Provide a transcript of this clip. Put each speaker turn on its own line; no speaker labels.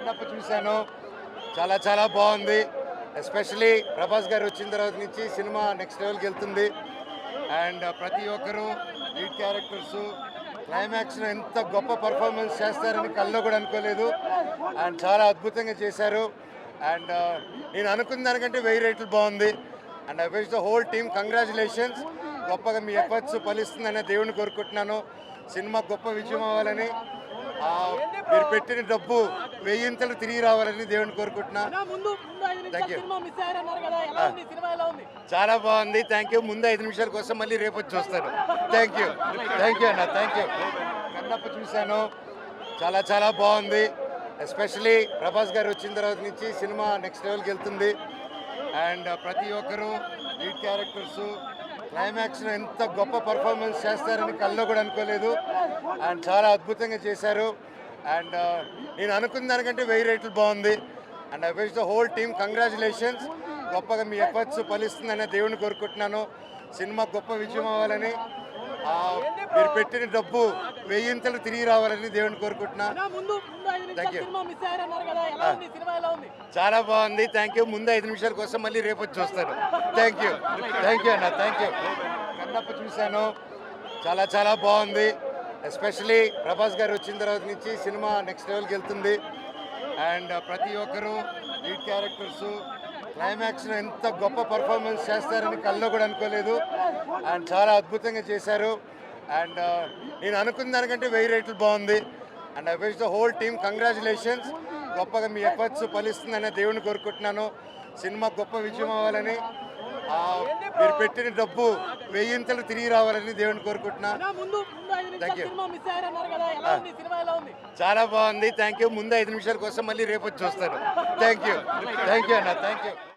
కన్నప్ప చూశాను. చాలా చాలా బాగుంది. ఎస్పెషలీ ప్రభాస్ గారు వచ్చిన తర్వాత నుంచి సినిమా నెక్స్ట్ లెవెల్కి వెళ్తుంది. అండ్ ప్రతి ఒక్కరూ లీడ్ క్యారెక్టర్స్ క్లైమాక్స్లో ఎంత గొప్ప పర్ఫార్మెన్స్ చేస్తారని కల్లో కూడా అనుకోలేదు. అండ్ చాలా అద్భుతంగా చేశారు. అండ్ నేను అనుకున్న దానికంటే 1000 రేట్లు బాగుంది. And I wish the whole team congratulations. గొప్పగా మీ ఎఫర్ట్స్ ఫలిస్తుందని దేవుని కోరుకుంటున్నాను. సినిమా గొప్ప విజయం అవ్వాలని, మీరు పెట్టిన డబ్బు 1000 తిరిగి రావాలని దేవుని కోరుకుంటున్నా. Thank you. చాలా బాగుంది. Thank you. ముందు 5 నిమిషాల కోసం మళ్ళీ రేపు వచ్చి చూస్తాను. థ్యాంక్ యూ అన్న. Thank you. కన్నప్ప చూశాను. చాలా చాలా బాగుంది. ఎస్పెషలీ ప్రభాస్ గారు వచ్చిన తర్వాత నుంచి సినిమా నెక్స్ట్ లెవెల్కి వెళ్తుంది. అండ్ ప్రతి ఒక్కరూ లీడ్ క్యారెక్టర్స్ క్లైమాక్స్లో ఎంత గొప్ప పర్ఫార్మెన్స్ చేస్తారని కల్లో కూడా అనుకోలేదు. అండ్ చాలా అద్భుతంగా చేశారు. అండ్ నేను అనుకున్న దానికంటే 1000 రేట్లు బాగుంది. And I wish the whole team congratulations. గొప్పగా మీ ఎఫర్ట్స్ ఫలిస్తుందని దేవుని కోరుకుంటున్నాను. సినిమా గొప్ప విజయం అవ్వాలని, మీరు పెట్టిన డబ్బు 1000 తిరిగి రావాలని దేవుని కోరుకుంటున్నా. Thank you. చాలా బాగుంది. Thank you. ముందు 5 నిమిషాల కోసం మళ్ళీ రేపు వచ్చి చూస్తాను. థ్యాంక్ యూ అన్న. Thank you. కన్నప్ప చూశాను. చాలా చాలా బాగుంది. ఎస్పెషలీ ప్రభాస్ గారు వచ్చిన తర్వాత నుంచి సినిమా నెక్స్ట్ లెవెల్కి వెళ్తుంది. అండ్ ప్రతి ఒక్కరూ లీడ్ క్యారెక్టర్స్ క్లైమాక్స్లో ఎంత గొప్ప పర్ఫార్మెన్స్ చేస్తారని కల్లో కూడా అనుకోలేదు. అండ్ చాలా అద్భుతంగా చేశారు. అండ్ నేను అనుకున్న దానికంటే 1000 రేట్లు బాగుంది. And I wish the whole team congratulations. గొప్పగా మీ ఎఫర్ట్స్ ఫలిస్తుందని దేవుని కోరుకుంటున్నాను. సినిమా గొప్ప విజయం అవ్వాలని, మీరు పెట్టిన డబ్బు 1000 తిరిగి రావాలని దేవుని కోరుకుంటున్నా. Thank you. చాలా బాగుంది. Thank you. ముందు 5 నిమిషాల కోసం మళ్ళీ రేపు వచ్చి చూస్తాను. థ్యాంక్ యూ అన్న. Thank you.